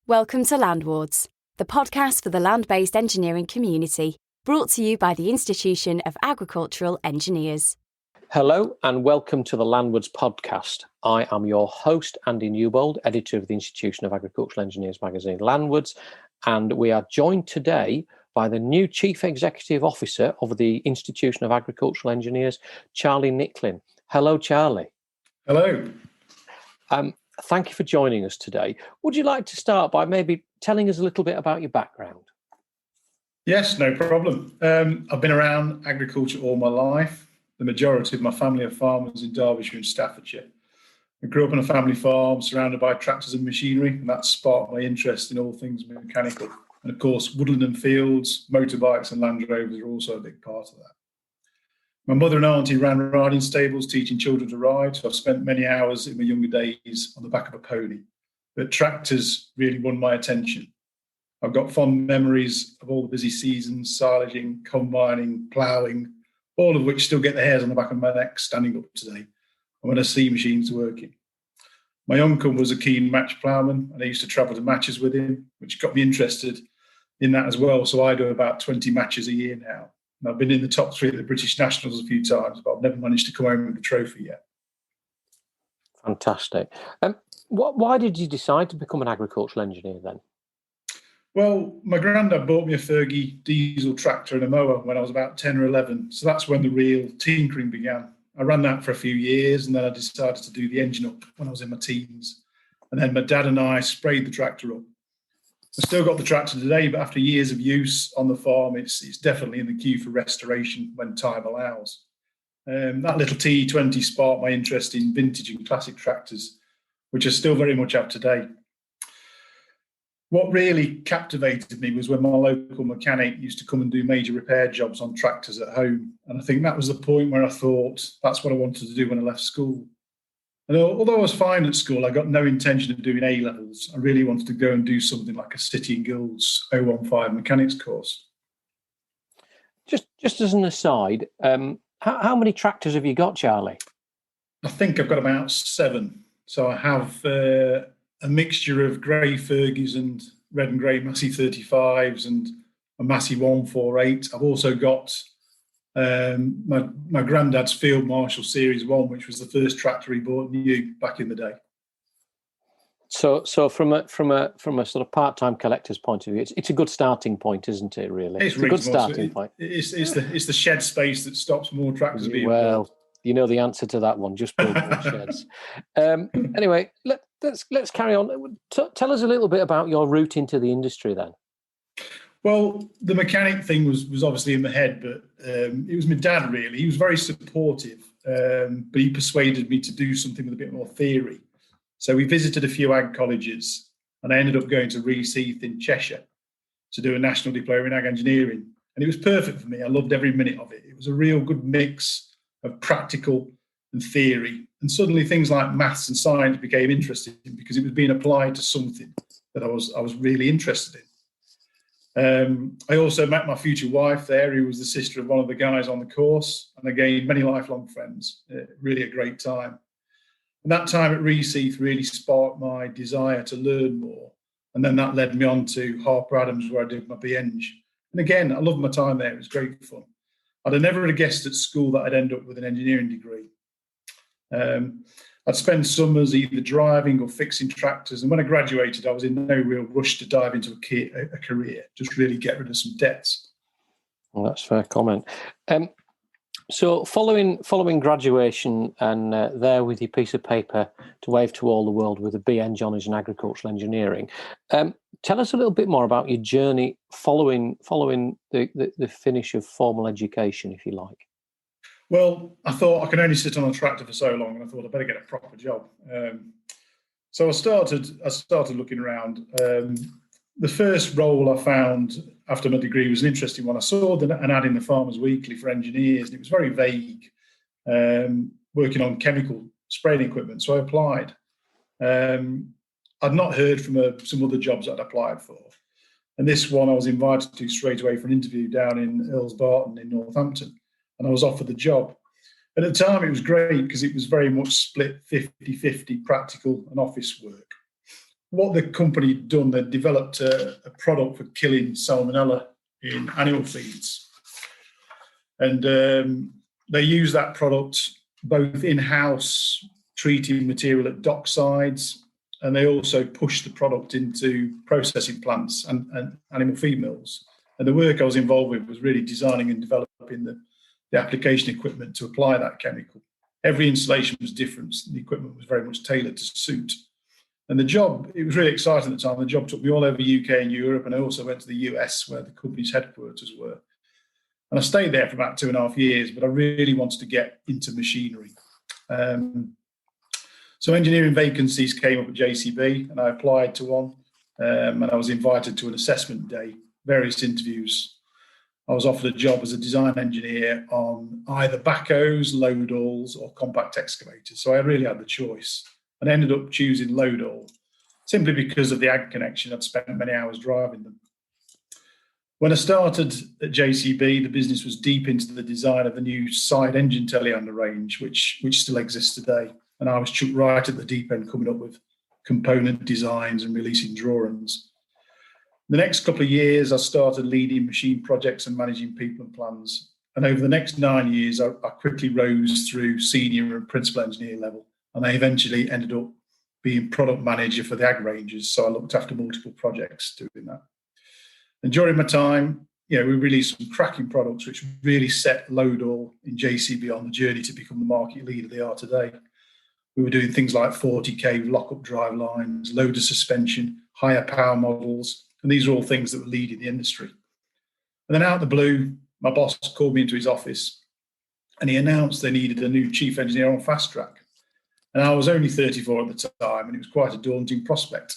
Welcome to Landwards, the podcast for the land-based engineering community, brought to you by the Institution of Agricultural Engineers. Hello and welcome to the Landwards podcast. I am your host, Andy Newbold, editor of the Institution of Agricultural Engineers magazine, Landwards, and we are joined today by the new Chief Executive Officer of the Institution of Agricultural Engineers, Charlie Nicklin. Hello, Charlie. Hello. Thank you for joining us today. Would you like to start by maybe telling us a little bit about your background? Yes, no problem. I've been around agriculture all my life. The majority of my family are farmers in Derbyshire and Staffordshire. I grew up on a family farm surrounded by tractors and machinery, and that sparked my interest in all things mechanical. And of course, woodland and fields, motorbikes and Land Rovers are also a big part of that. My mother and auntie ran riding stables, teaching children to ride, so I've spent many hours in my younger days on the back of a pony. But tractors really won my attention. I've got fond memories of all the busy seasons, silaging, combining, ploughing, all of which still get the hairs on the back of my neck standing up today, and when I see machines working. My uncle was a keen match ploughman, and I used to travel to matches with him, which got me interested in that as well. So I do about 20 matches a year now. And I've been in the top three at the British Nationals a few times, but I've never managed to come home with a trophy yet. Fantastic. Why did you decide to become an agricultural engineer then? Well, my granddad bought me a Fergie diesel tractor and a mower when I was about 10 or 11. So that's when the real tinkering began. I ran that for a few years, and then I decided to do the engine up when I was in my teens. And then my dad and I sprayed the tractor up. I still got the tractor today, but after years of use on the farm, it's definitely in the queue for restoration when time allows. That little T20 sparked my interest in vintage and classic tractors, which I still very much have today. What really captivated me was when my local mechanic used to come and do major repair jobs on tractors at home. And I think that was the point where I thought that's what I wanted to do when I left school. And although I was fine at school, I got no intention of doing A-levels. I really wanted to go and do something like a City and Guilds 015 mechanics course. Just as an aside, how many tractors have you got, Charlie? I think I've got about 7. So I have a mixture of grey Fergies and red and grey Massey 35s and a Massey 148. I've also got my granddad's Field Marshal Series 1, which was the first tractor he bought new back in the day. So from a sort of part-time collector's point of view, it's a good starting point, isn't it? Really, it's a good starting point. It's the shed space that stops more tractors being built. You know the answer to that one. Just build more sheds. Anyway, let's carry on. Tell us a little bit about your route into the industry then. Well, the mechanic thing was obviously in my head, but it was my dad, really. He was very supportive, but he persuaded me to do something with a bit more theory. So we visited a few ag colleges, and I ended up going to Reseath in Cheshire to do a national diploma in ag engineering. And it was perfect for me. I loved every minute of it. It was a real good mix of practical and theory. And suddenly things like maths and science became interesting because it was being applied to something that I was really interested in. I also met my future wife there, who was the sister of one of the guys on the course, and I gained many lifelong friends. Really a great time. And that time at Reseath really sparked my desire to learn more. And then that led me on to Harper Adams, where I did my BEng. And again, I loved my time there. It was great fun. I'd have never guessed at school that I'd end up with an engineering degree. I'd spend summers either driving or fixing tractors. And when I graduated, I was in no real rush to dive into a career, just really get rid of some debts. Well, that's a fair comment. So following graduation and there with your piece of paper to wave to all the world with a BEng honours in agricultural engineering, tell us a little bit more about your journey following the finish of formal education, if you like. Well, I thought I can only sit on a tractor for so long, and I thought I better get a proper job. So I started looking around. The first role I found after my degree was an interesting one. I saw an ad in the Farmers Weekly for engineers, and it was very vague, working on chemical spraying equipment. So I applied. I'd not heard from some other jobs I'd applied for. And this one I was invited to straight away for an interview down in Earls Barton in Northampton. And I was offered the job. And at the time, it was great because it was very much split 50-50 practical and office work. what the company had done, they developed a product for killing salmonella in animal feeds. And they use that product both in-house, treating material at dock sides, and they also push the product into processing plants and animal feed mills. And the work I was involved with was really designing and developing the application equipment to apply that chemical. Every installation was different. The equipment was very much tailored to suit. And the job, it was really exciting at the time. The job took me all over UK and Europe, and I also went to the US where the company's headquarters were. And I stayed there for about 2.5 years, but I really wanted to get into machinery. So engineering vacancies came up at JCB, and I applied to one, and I was invited to an assessment day, various interviews. I was offered a job as a design engineer on either backhoes, load hauls, or compact excavators. So I really had the choice, and ended up choosing load haul simply because of the ag connection. I'd spent many hours driving them. When I started at JCB, the business was deep into the design of the new side engine telehandler range, which still exists today. And I was chucked right at the deep end, coming up with component designs and releasing drawings. The next couple of years, I started leading machine projects and managing people and plans. And over the next 9 years, I quickly rose through senior and principal engineer level. And I eventually ended up being product manager for the ag ranges. So I looked after multiple projects doing that. And during my time, we released some cracking products, which really set load haul in JCB on the journey to become the market leader they are today. We were doing things like 40K lock-up drive lines, loader suspension, higher power models, and these are all things that were leading the industry. And then out of the blue, my boss called me into his office, and he announced they needed a new chief engineer on fast track. And I was only 34 at the time, and it was quite a daunting prospect.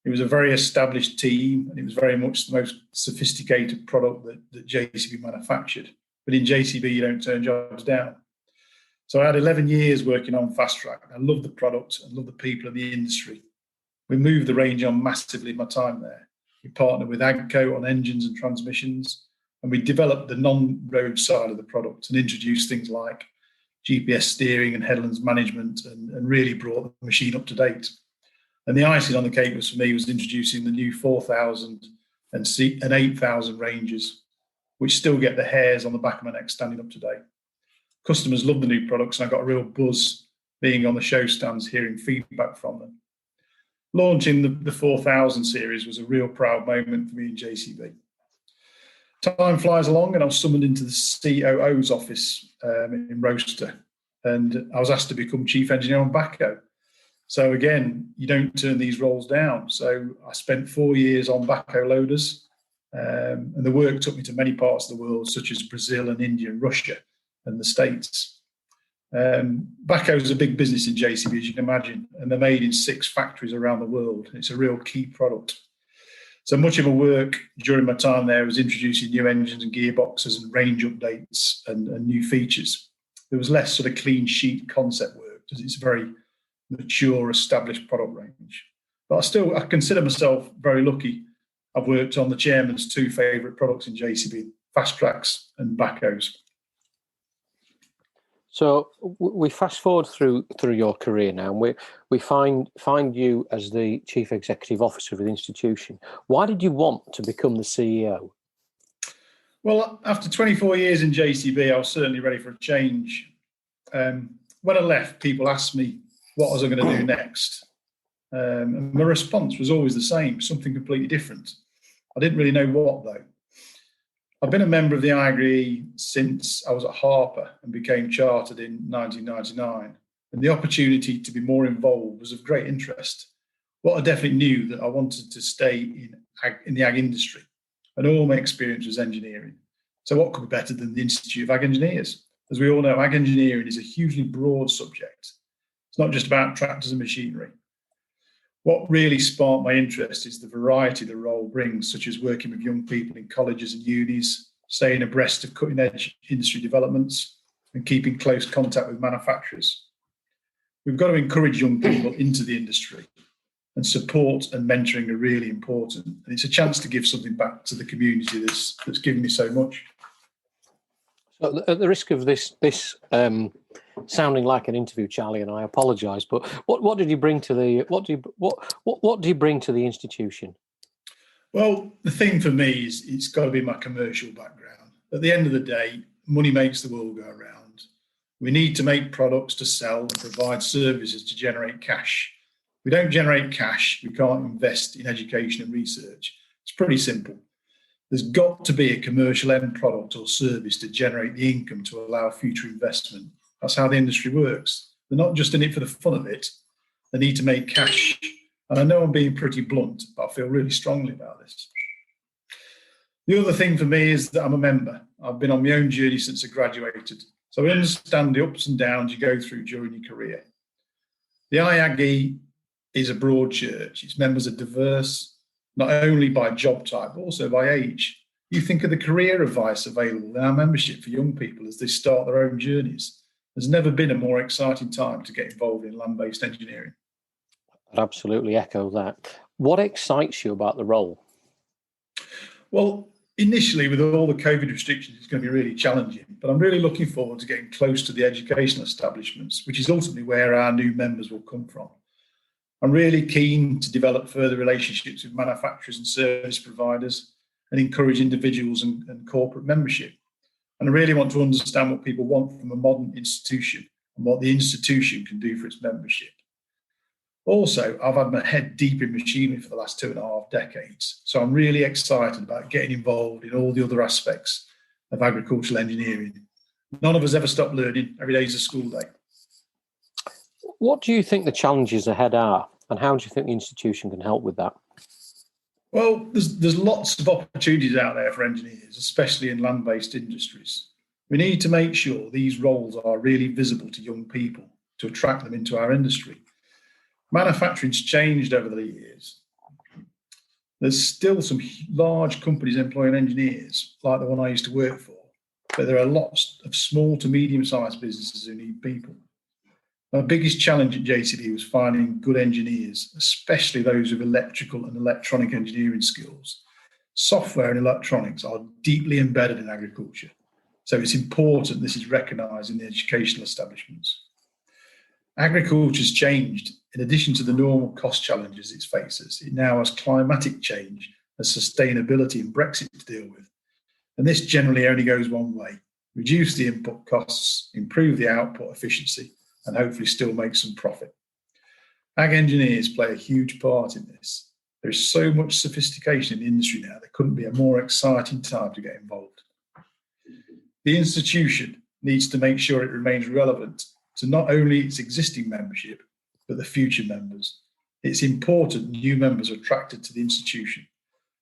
It was a very established team, and it was very much the most sophisticated product that JCB manufactured. But in JCB, you don't turn jobs down. So I had 11 years working on fast track. I loved the product and loved the people in the industry. We moved the range on massively in my time there. We partnered with AGCO on engines and transmissions, and we developed the non-road side of the product and introduced things like GPS steering and headlands management, and really brought the machine up to date. And the icing on the cake was, for me, was introducing the new 4,000 and 8,000 ranges, which still get the hairs on the back of my neck standing up today. Customers love the new products, and I got a real buzz being on the show stands, hearing feedback from them. Launching the 4,000 series was a real proud moment for me in JCB. Time flies along, and I was summoned into the COO's office in Rochester, and I was asked to become chief engineer on backhoe. So again, you don't turn these roles down. So I spent 4 years on backhoe loaders, and the work took me to many parts of the world, such as Brazil and India and Russia and the States. Backhoe is a big business in JCB, as you can imagine, and they're made in 6 factories around the world. It's a real key product. So much of my work during my time there was introducing new engines and gearboxes and range updates and new features. There was less sort of clean sheet concept work, because it's a very mature, established product range. But I consider myself very lucky. I've worked on the chairman's 2 favourite products in JCB, fast tracks and backhoes. So we fast forward through your career now, and we find you as the Chief Executive Officer of the institution. Why did you want to become the CEO? Well, after 24 years in JCB, I was certainly ready for a change. When I left, people asked me what was I going to do next. And my response was always the same, something completely different. I didn't really know what, though. I've been a member of the IAGRE since I was at Harper and became chartered in 1999. And the opportunity to be more involved was of great interest. What I definitely knew that I wanted to stay in the ag industry, and all my experience was engineering. So what could be better than the Institute of Ag Engineers? As we all know, ag engineering is a hugely broad subject. It's not just about tractors and machinery. What really sparked my interest is the variety the role brings, such as working with young people in colleges and unis, staying abreast of cutting-edge industry developments, and keeping close contact with manufacturers. We've got to encourage young people into the industry, and support and mentoring are really important. And it's a chance to give something back to the community that's given me so much. So at the risk of this sounding like an interview, Charlie, and I apologise. But what did you bring to the what do you bring to the institution? Well, the thing for me is it's got to be my commercial background. At the end of the day, money makes the world go around. We need to make products to sell and provide services to generate cash. If we don't generate cash, we can't invest in education and research. It's pretty simple. There's got to be a commercial end product or service to generate the income to allow future investment. That's how the industry works. They're not just in it for the fun of it. They need to make cash. And I know I'm being pretty blunt, but I feel really strongly about this. The other thing for me is that I'm a member. I've been on my own journey since I graduated. So I understand the ups and downs you go through during your career. The IAGE is a broad church. Its members are diverse, not only by job type, but also by age. You think of the career advice available in our membership for young people as they start their own journeys. There's never been a more exciting time to get involved in land-based engineering. I'd absolutely echo that. What excites you about the role? Well, initially, with all the COVID restrictions, it's going to be really challenging, but I'm really looking forward to getting close to the educational establishments, which is ultimately where our new members will come from. I'm really keen to develop further relationships with manufacturers and service providers and encourage individuals and corporate membership. And I really want to understand what people want from a modern institution and what the institution can do for its membership. Also, I've had my head deep in machinery for the last 2.5 decades. So I'm really excited about getting involved in all the other aspects of agricultural engineering. None of us ever stop learning. Every day is a school day. What do you think the challenges ahead are, and how do you think the institution can help with that? Well, there's lots of opportunities out there for engineers, especially in land-based industries. We need to make sure these roles are really visible to young people to attract them into our industry. Manufacturing's changed over the years. There's still some large companies employing engineers, like the one I used to work for, but there are lots of small to medium-sized businesses who need people. My biggest challenge at JCB was finding good engineers, especially those with electrical and electronic engineering skills. Software and electronics are deeply embedded in agriculture, so it's important this is recognised in the educational establishments. Agriculture's changed. In addition to the normal cost challenges it faces, it now has climatic change, and sustainability and Brexit to deal with. And this generally only goes one way: reduce the input costs, improve the output efficiency, and hopefully still make some profit. Ag engineers play a huge part in this. There is so much sophistication in the industry now, there couldn't be a more exciting time to get involved. The institution needs to make sure it remains relevant to not only its existing membership, but the future members. It's important new members are attracted to the institution.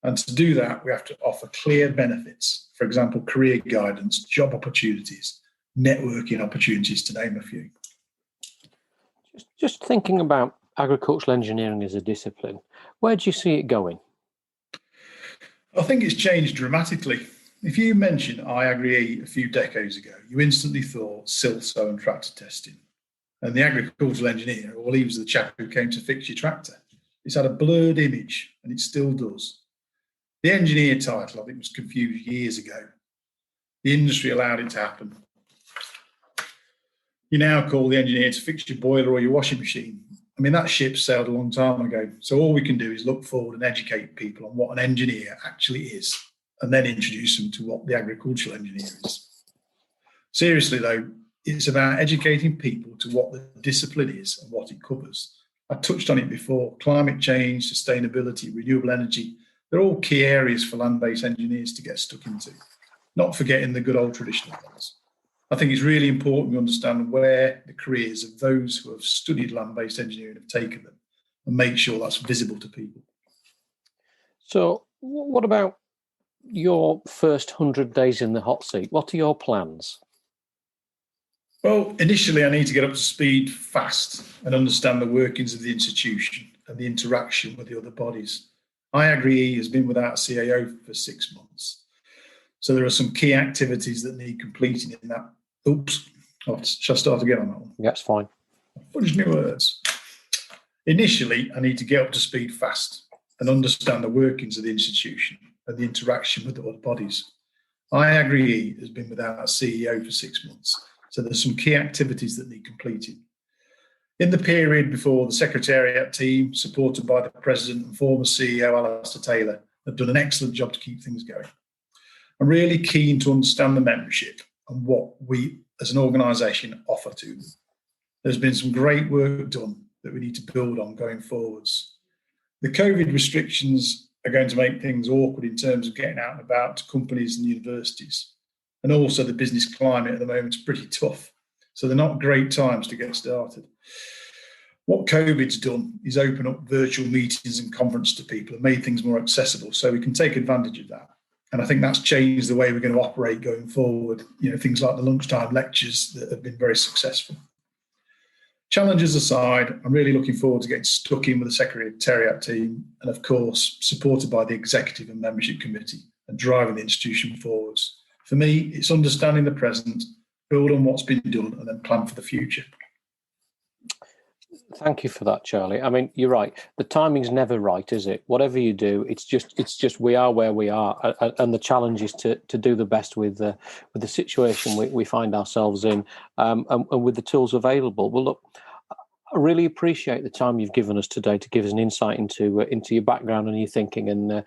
And to do that, we have to offer clear benefits. For example, career guidance, job opportunities, networking opportunities, to name a few. Just thinking about agricultural engineering as a discipline, where do you see it going? I think it's changed dramatically. If you mentioned IAGRE a few decades ago, you instantly thought silt sow and tractor testing. And the agricultural engineer, well, he was the chap who came to fix your tractor. It's had a blurred image, and it still does. The engineer title, I think, was confused years ago. The industry allowed it to happen. You now call the engineer to fix your boiler or your washing machine. I mean, that ship sailed a long time ago. So all we can do is look forward and educate people on what an engineer actually is, and then introduce them to what the agricultural engineer is. Seriously, though, it's about educating people to what the discipline is and what it covers. I touched on it before. Climate change, sustainability, renewable energy, they're all key areas for land-based engineers to get stuck into, not forgetting the good old traditional ones. I think it's really important we understand where the careers of those who have studied land-based engineering have taken them and make sure that's visible to people. So what about your first 100 days in the hot seat? What are your plans? Well, initially, I need to get up to speed fast and understand the workings of the institution and the interaction with the other bodies. IAGRE has been without a CAO for 6 months. So there are some key activities that need completing in that. Oops, shall I start again on that one? That's fine. Fudge new words. Initially, I need to get up to speed fast and understand the workings of the institution and the interaction with the other bodies. IAGRE has been without a CEO for 6 months. So there's some key activities that need completing. In the period before, the Secretariat team, supported by the President and former CEO, Alistair Taylor, have done an excellent job to keep things going. I'm really keen to understand the membership and what we as an organisation offer to them. There's been some great work done that we need to build on going forwards. The COVID restrictions are going to make things awkward in terms of getting out and about to companies and universities. And also the business climate at the moment is pretty tough. So they're not great times to get started. What COVID's done is open up virtual meetings and conference to people and made things more accessible, so we can take advantage of that. And I think that's changed the way we're going to operate going forward. Things like the lunchtime lectures that have been very successful. Challenges aside, I'm really looking forward to getting stuck in with the Secretariat team and, of course, supported by the Executive and Membership Committee and driving the institution forwards. For me, it's understanding the present, build on what's been done, and then plan for the future. Thank you for that, Charlie. I mean, you're right. The timing's never right, is it? Whatever you do, it's just we are where we are, and the challenge is to do the best with the situation we find ourselves in, and with the tools available. Well, look, I really appreciate the time you've given us today to give us an insight into your background and your thinking, and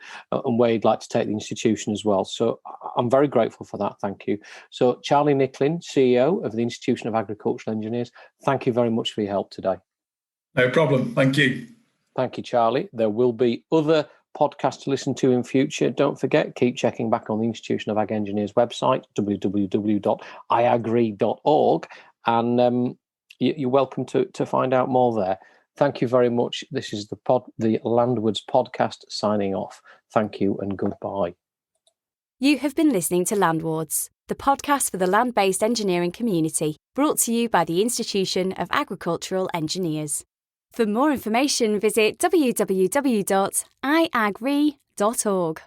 where you'd like to take the institution as well. So I'm very grateful for that. Thank you. So Charlie Nicklin, CEO of the Institution of Agricultural Engineers, thank you very much for your help today. No problem. Thank you. Thank you, Charlie. There will be other podcasts to listen to in future. Don't forget, keep checking back on the Institution of Ag Engineers website, www.iagri.org, and you're welcome to find out more there. Thank you very much. This is the Landwards podcast signing off. Thank you and goodbye. You have been listening to Landwards, the podcast for the land-based engineering community, brought to you by the Institution of Agricultural Engineers. For more information, visit www.iagri.org.